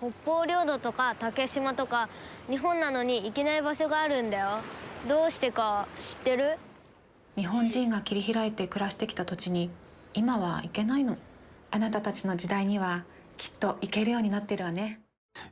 北方領土とか竹島とか日本なのに行けない場所があるんだよ。どうしてか知ってる？日本人が切り開いて暮らしてきた土地に今は行けないの。あなたたちの時代にはきっと行けるようになってるわね。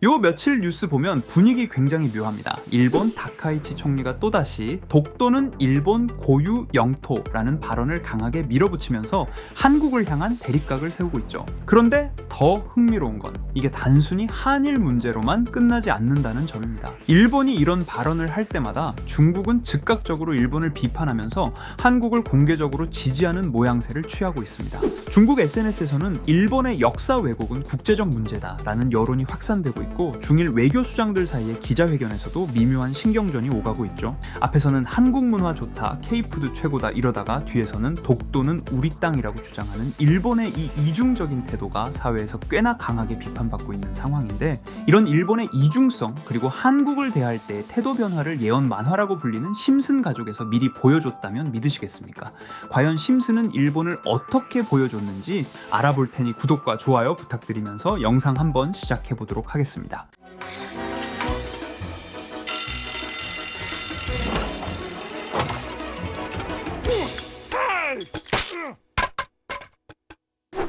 요 며칠 뉴스 보면 분위기 굉장히 묘합니다. 일본 다카이치 총리가 또다시 독도는 일본 고유 영토라는 발언을 강하게 밀어붙이면서 한국을 향한 대립각을 세우고 있죠. 그런데 더 흥미로운 건 이게 단순히 한일 문제로만 끝나지 않는다는 점입니다. 일본이 이런 발언을 할 때마다 중국은 즉각적으로 일본을 비판하면서 한국을 공개적으로 지지하는 모양새를 취하고 있습니다. 중국 SNS에서는 일본의 역사 왜곡은 국제적 문제다라는 여론이 확산되고 있고 중일 외교 수장들 사이의 기자회견에서도 미묘한 신경전이 오가고 있죠. 앞에서는 한국 문화 좋다, K푸드 최고다 이러다가 뒤에서는 독도는 우리 땅이라고 주장하는 일본의 이 이중적인 태도가 사회에서 꽤나 강하게 비판받고 있는 상황인데 이런 일본의 이중성 그리고 한국을 대할 때 태도 변화를 예언 만화라고 불리는 심슨 가족에서 미리 보여줬다면 믿으시겠습니까? 과연 심슨은 일본을 어떻게 보여줬는지 알아볼 테니 구독과 좋아요 부탁드리면서 영상 한번 시작해 보도록 하겠습니다.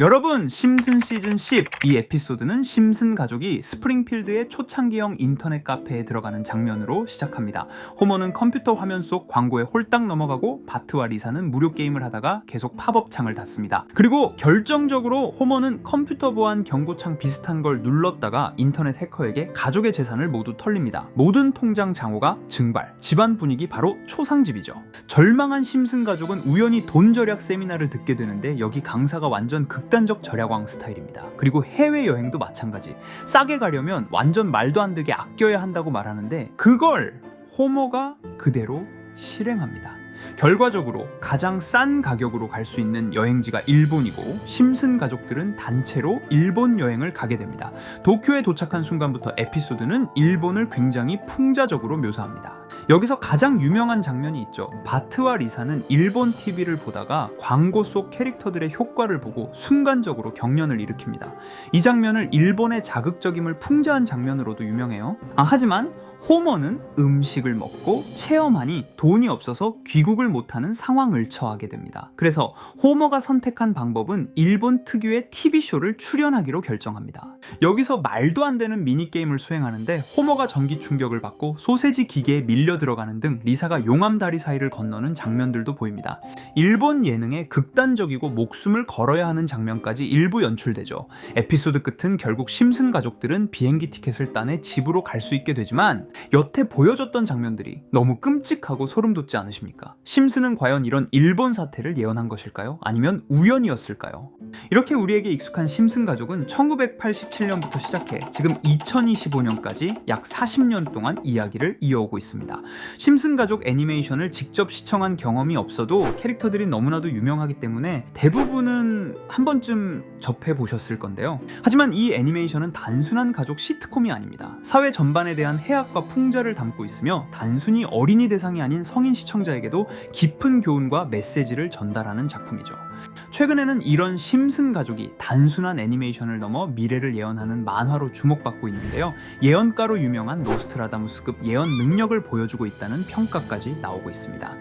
여러분, 심슨 시즌 10 이 에피소드는 심슨 가족이 스프링필드의 초창기형 인터넷 카페에 들어가는 장면으로 시작합니다. 호머는 컴퓨터 화면 속 광고에 홀딱 넘어가고 바트와 리사는 무료 게임을 하다가 계속 팝업 창을 닫습니다. 그리고 결정적으로 호머는 컴퓨터 보안 경고창 비슷한 걸 눌렀다가 인터넷 해커에게 가족의 재산을 모두 털립니다. 모든 통장 잔고가 증발, 집안 분위기 바로 초상집이죠. 절망한 심슨 가족은 우연히 돈 절약 세미나를 듣게 되는데 여기 강사가 완전 극단적 절약왕 스타일입니다. 그리고 해외여행도 마찬가지. 싸게 가려면 완전 말도 안 되게 아껴야 한다고 말하는데 그걸 호머가 그대로 실행합니다. 결과적으로 가장 싼 가격으로 갈 수 있는 여행지가 일본이고 심슨 가족들은 단체로 일본 여행을 가게 됩니다. 도쿄에 도착한 순간부터 에피소드는 일본을 굉장히 풍자적으로 묘사합니다. 여기서 가장 유명한 장면이 있죠. 바트와 리사는 일본 TV를 보다가 광고 속 캐릭터들의 효과를 보고 순간적으로 경련을 일으킵니다. 이 장면을 일본의 자극적임을 풍자한 장면으로도 유명해요. 하지만 호머는 음식을 먹고 체험하니 돈이 없어서 귀국을 못하는 상황을 처하게 됩니다. 그래서 호머가 선택한 방법은 일본 특유의 TV쇼를 출연하기로 결정합니다. 여기서 말도 안 되는 미니게임을 수행하는데 호머가 전기 충격을 받고 소세지 기계에 밀려 들어가는 등 리사가 용암다리 사이를 건너는 장면들도 보입니다. 일본 예능에 극단적이고 목숨을 걸어야 하는 장면까지 일부 연출되죠. 에피소드 끝은 결국 심슨 가족들은 비행기 티켓을 따내 집으로 갈 수 있게 되지만 여태 보여줬던 장면들이 너무 끔찍하고 소름 돋지 않으십니까? 심슨은 과연 이런 일본 사태를 예언한 것일까요? 아니면 우연이었을까요? 이렇게 우리에게 익숙한 심슨 가족은 1987년부터 시작해 지금 2025년까지 약 40년 동안 이야기를 이어오고 있습니다. 심슨 가족 애니메이션을 직접 시청한 경험이 없어도 캐릭터들이 너무나도 유명하기 때문에 대부분은 한 번쯤 접해보셨을 건데요. 하지만 이 애니메이션은 단순한 가족 시트콤이 아닙니다. 사회 전반에 대한 해악과 풍자를 담고 있으며 단순히 어린이 대상이 아닌 성인 시청자에게도 깊은 교훈과 메시지를 전달하는 작품이죠. 최근에는 이런 심슨 가족이 단순한 애니메이션을 넘어 미래를 예언하는 만화로 주목받고 있는데요. 예언가로 유명한 노스트라다무스급 예언 능력을 보여주고 있다는 평가까지 나오고 있습니다.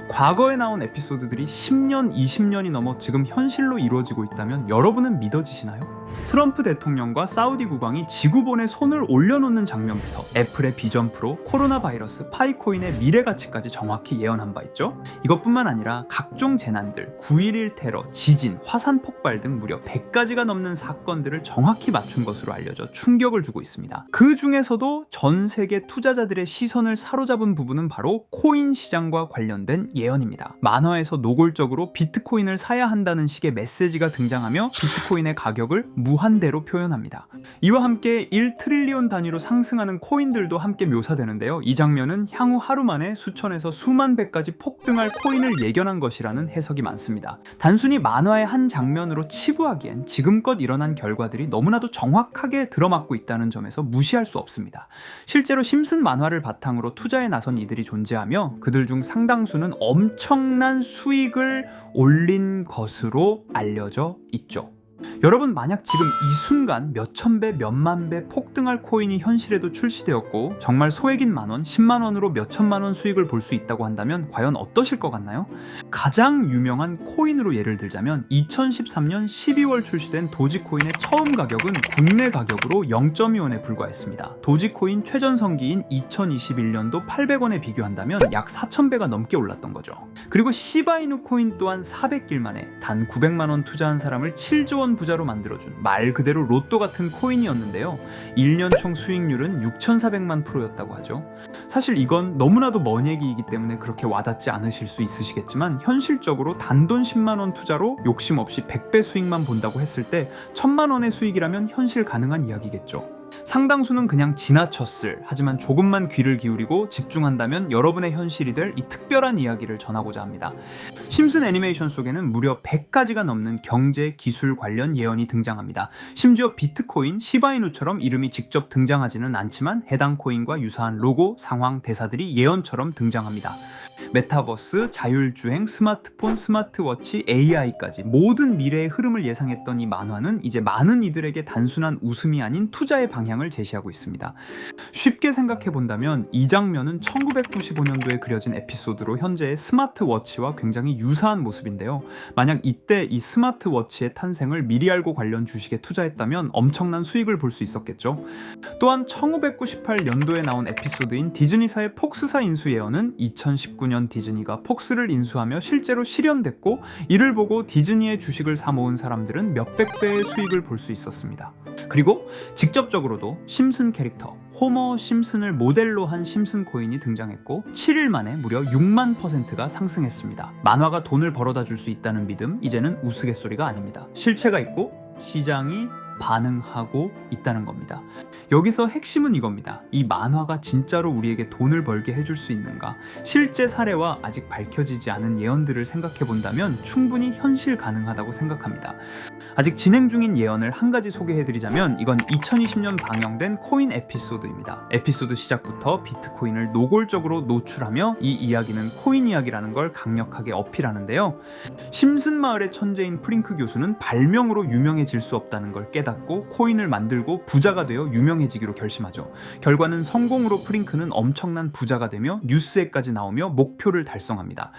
과거에 나온 에피소드들이 10년, 20년이 넘어 지금 현실로 이루어지고 있다면 여러분은 믿어지시나요? 트럼프 대통령과 사우디 국왕이 지구본에 손을 올려놓는 장면부터 애플의 비전 프로, 코로나 바이러스, 파이코인의 미래 가치까지 정확히 예언한 바 있죠. 이것뿐만 아니라 각종 재난들, 9.11 테러, 지진, 화산 폭발 등 무려 100가지가 넘는 사건들을 정확히 맞춘 것으로 알려져 충격을 주고 있습니다. 그 중에서도 전 세계 투자자들의 시선을 사로잡은 부분은 바로 코인 시장과 관련된 예언입니다. 만화에서 노골적으로 비트코인을 사야 한다는 식의 메시지가 등장하며 비트코인의 가격을 무한대로 표현합니다. 이와 함께 1트릴리온 단위로 상승하는 코인들도 함께 묘사되는데요. 이 장면은 향후 하루 만에 수천에서 수만 배까지 폭등할 코인을 예견한 것이라는 해석이 많습니다. 단순히 만화의 한 장면으로 치부하기엔 지금껏 일어난 결과들이 너무나도 정확하게 들어맞고 있다는 점에서 무시할 수 없습니다. 실제로 심슨 만화를 바탕으로 투자에 나선 이들이 존재하며 그들 중 상당수는 엄청난 수익을 올린 것으로 알려져 있죠. 여러분, 만약 지금 이 순간 몇천 배, 몇만 배 폭등할 코인이 현실에도 출시되었고 정말 소액인 만원, 10만 원으로 몇천만 원 수익을 볼 수 있다고 한다면 과연 어떠실 것 같나요? 가장 유명한 코인으로 예를 들자면 2013년 12월 출시된 도지코인의 처음 가격은 국내 가격으로 0.2원에 불과했습니다. 도지코인 최전성기인 2021년도 800원에 비교한다면 약 4,000배가 넘게 올랐던 거죠. 그리고 시바이누 코인 또한 400길 만에 단 900만 원 투자한 사람을 7조 원 부자로 만들어준 말 그대로 로또 같은 코인이었는데요. 1년 총 수익률은 6,400만 %였다고 하죠. 사실 이건 너무나도 먼 얘기이기 때문에 그렇게 와닿지 않으실 수 있으시겠지만 현실적으로 단돈 10만 원 투자로 욕심 없이 100배 수익만 본다고 했을 때 1,000만 원의 수익이라면 현실 가능한 이야기겠죠. 상당수는 그냥 지나쳤을, 하지만 조금만 귀를 기울이고 집중한다면 여러분의 현실이 될 이 특별한 이야기를 전하고자 합니다. 심슨 애니메이션 속에는 무려 100가지가 넘는 경제, 기술 관련 예언이 등장합니다. 심지어 비트코인, 시바이누처럼 이름이 직접 등장하지는 않지만 해당 코인과 유사한 로고, 상황, 대사들이 예언처럼 등장합니다. 메타버스, 자율주행, 스마트폰, 스마트워치, AI까지 모든 미래의 흐름을 예상했던 이 만화는 이제 많은 이들에게 단순한 웃음이 아닌 투자의 방향을 제시하고 있습니다. 쉽게 생각해 본다면 이 장면은 1995년도에 그려진 에피소드로 현재의 스마트워치와 굉장히 유사한 모습인데요. 만약 이때 이 스마트워치의 탄생을 미리 알고 관련 주식에 투자했다면 엄청난 수익을 볼 수 있었겠죠. 또한 1998년도에 나온 에피소드인 디즈니사의 폭스사 인수 예언은 2019년 디즈니가 폭스를 인수하며 실제로 실현됐고, 이를 보고 디즈니의 주식을 사 모은 사람들은 몇백 배의 수익을 볼 수 있었습니다. 그리고 직접적으로도 심슨 캐릭터 호머 심슨을 모델로 한 심슨 코인이 등장했고 7일 만에 무려 6만 %가 상승했습니다. 만화가 돈을 벌어다 줄 수 있다는 믿음, 이제는 우스갯소리가 아닙니다. 실체가 있고 시장이 반응하고 있다는 겁니다. 여기서 핵심은 이겁니다. 이 만화가 진짜로 우리에게 돈을 벌게 해줄 수 있는가? 실제 사례와 아직 밝혀지지 않은 예언들을 생각해 본다면 충분히 현실 가능하다고 생각합니다. 아직 진행 중인 예언을 한 가지 소개해드리자면 이건 2020년 방영된 코인 에피소드입니다. 에피소드 시작부터 비트코인을 노골적으로 노출하며 이 이야기는 코인 이야기라는 걸 강력하게 어필하는데요. 심슨 마을의 천재인 프링크 교수는 발명으로 유명해질 수 없다는 걸 깨닫고 코인을 만들고 부자가 되어 유명해지기로 결심하죠. 결과는 성공으로 프링크는 엄청난 부자가 되며 뉴스에까지 나오며 목표를 달성합니다.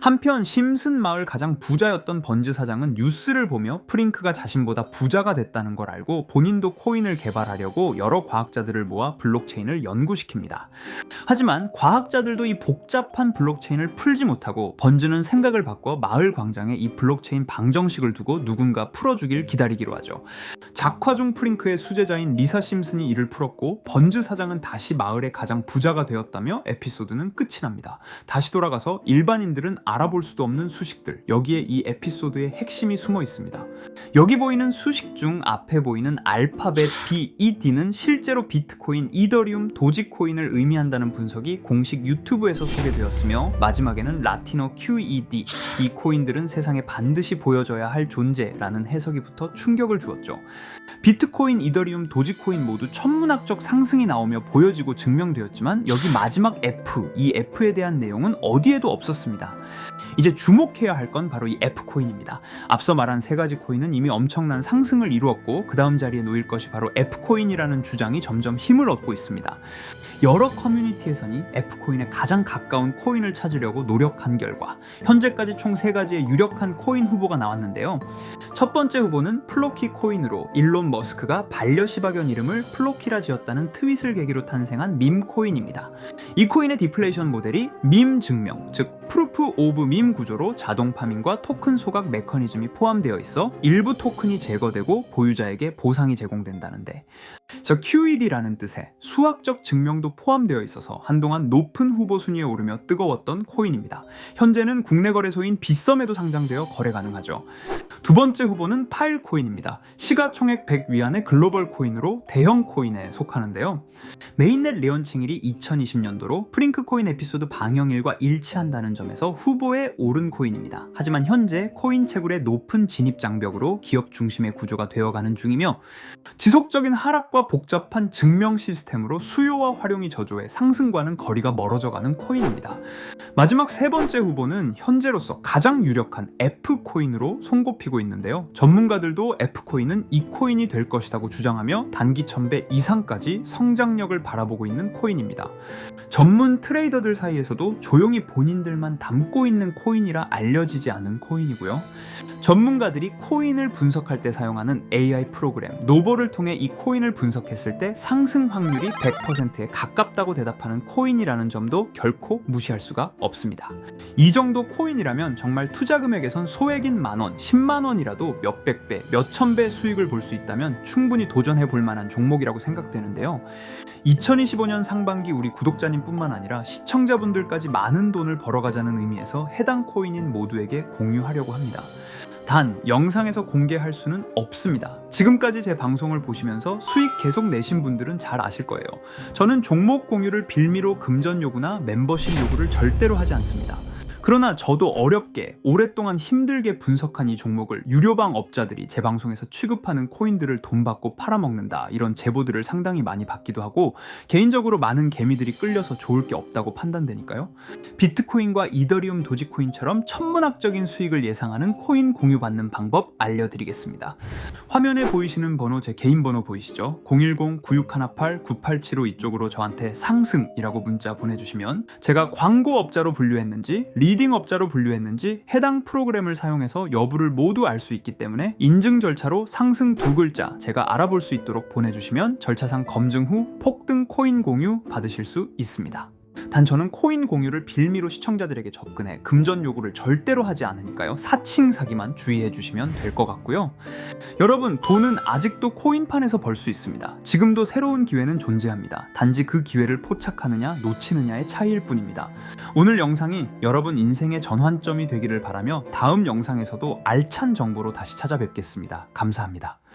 한편 심슨 마을 가장 부자였던 번즈 사장은 뉴스를 보며 프링크가 자신보다 부자가 됐다는 걸 알고 본인도 코인을 개발하려고 여러 과학자들을 모아 블록체인을 연구시킵니다. 하지만 과학자들도 이 복잡한 블록체인을 풀지 못하고 번즈는 생각을 바꿔 마을 광장에 이 블록체인 방정식을 두고 누군가 풀어주길 기다리기로 하죠. 작화 중 프링크의 수제자인 리사 심슨이 이를 풀었고 번즈 사장은 다시 마을의 가장 부자가 되었다며 에피소드는 끝이 납니다. 다시 돌아가서 일반인들은 알아볼 수도 없는 수식들, 여기에 이 에피소드의 핵심이 숨어 있습니다. 여기 보이는 수식 중 앞에 보이는 알파벳 D, 이 D는 실제로 비트코인, 이더리움, 도지코인을 의미한다는 분석이 공식 유튜브에서 소개되었으며 마지막에는 라틴어 QED, 이 코인들은 세상에 반드시 보여줘야 할 존재라는 해석이 붙어 충격을 주었죠. 비트코인, 이더리움, 도지코인 모두 천문학적 상승이 나오며 보여지고 증명되었지만 여기 마지막 F, 이 F에 대한 내용은 어디에도 없었습니다. 이제 주목해야 할 건 바로 이 F코인입니다. 앞서 말한 세 가지 코인은 이미 엄청난 상승을 이루었고 그 다음 자리에 놓일 것이 바로 F코인이라는 주장이 점점 힘을 얻고 있습니다. 여러 커뮤니티에서는 F코인에 가장 가까운 코인을 찾으려고 노력한 결과 현재까지 총 3가지의 유력한 코인 후보가 나왔는데요. 첫 번째 후보는 플로키 코인으로 일론 머스크가 반려시바견 이름을 플로키라 지었다는 트윗을 계기로 탄생한 밈코인입니다. 이 코인의 디플레이션 모델이 밈 증명, 즉 프루프 오브 밈 구조로 자동 파밍과 토큰 소각 메커니즘이 포함되어 있어 일부 토큰이 제거되고 보유자에게 보상이 제공된다는데, QED라는 뜻의 수학적 증명도 포함되어 있어서 한동안 높은 후보 순위에 오르며 뜨거웠던 코인입니다. 현재는 국내 거래소인 빗썸에도 상장되어 거래 가능하죠. 두 번째 후보는 파일코인입니다. 시가총액 100 위안의 글로벌 코인으로 대형 코인에 속하는데요. 메인넷 레언칭일이 2020년도로 프링크 코인 에피소드 방영일과 일치한다는 점에서 후보에 오른 코인입니다. 하지만 현재 코인 채굴의 높은 진입 장벽으로 기업 중심의 구조가 되어가는 중이며 지속적인 하락과 생각과 복잡한 증명 시스템으로 수요와 활용이 저조해 상승과는 거리가 멀어져가는 코인입니다. 마지막 세 번째 후보는 현재로서 가장 유력한 F코인으로 손꼽히고 있는데요. 전문가들도 F코인은 이 코인이 될 것이라고 주장하며 단기 1000배 이상까지 성장력을 바라보고 있는 코인입니다. 전문 트레이더들 사이에서도 조용히 본인들만 담고 있는 코인이라 알려지지 않은 코인이고요. 전문가들이 코인을 분석할 때 사용하는 AI 프로그램 노버를 통해 이 코인을 분석했을 때 상승 확률이 100%에 가깝다고 대답하는 코인이라는 점도 결코 무시할 수가 없습니다. 이 정도 코인이라면 정말 투자 금액에선 소액인 만원, 10만원이라도 몇백 배, 몇천 배 수익을 볼 수 있다면 충분히 도전해 볼 만한 종목이라고 생각되는데요. 2025년 상반기 우리 구독자님 뿐만 아니라 시청자분들까지 많은 돈을 벌어가자는 의미에서 해당 코인인 모두에게 공유하려고 합니다. 단 영상에서 공개할 수는 없습니다. 지금까지 제 방송을 보시면서 수익 계속 내신 분들은 잘 아실 거예요. 저는 종목 공유를 빌미로 금전 요구나 멤버십 요구를 절대로 하지 않습니다. 그러나 저도 어렵게 오랫동안 힘들게 분석한 이 종목을 유료방 업자들이 제 방송에서 취급하는 코인들을 돈 받고 팔아먹는다, 이런 제보들을 상당히 많이 받기도 하고 개인적으로 많은 개미들이 끌려서 좋을 게 없다고 판단되니까요. 비트코인과 이더리움 도지코인처럼 천문학적인 수익을 예상하는 코인 공유받는 방법 알려드리겠습니다. 화면에 보이시는 번호 제 개인 번호 보이시죠? 010-9618-9875 이쪽으로 저한테 상승이라고 문자 보내주시면 제가 광고업자로 분류했는지 리딩 업자로 분류했는지 해당 프로그램을 사용해서 여부를 모두 알 수 있기 때문에 인증 절차로 상승 2글자 제가 알아볼 수 있도록 보내주시면 절차상 검증 후 폭등 코인 공유 받으실 수 있습니다. 단 저는 코인 공유를 빌미로 시청자들에게 접근해 금전 요구를 절대로 하지 않으니까요. 사칭 사기만 주의해 주시면 될 것 같고요. 여러분, 돈은 아직도 코인판에서 벌 수 있습니다. 지금도 새로운 기회는 존재합니다. 단지 그 기회를 포착하느냐 놓치느냐의 차이일 뿐입니다. 오늘 영상이 여러분 인생의 전환점이 되기를 바라며 다음 영상에서도 알찬 정보로 다시 찾아뵙겠습니다. 감사합니다.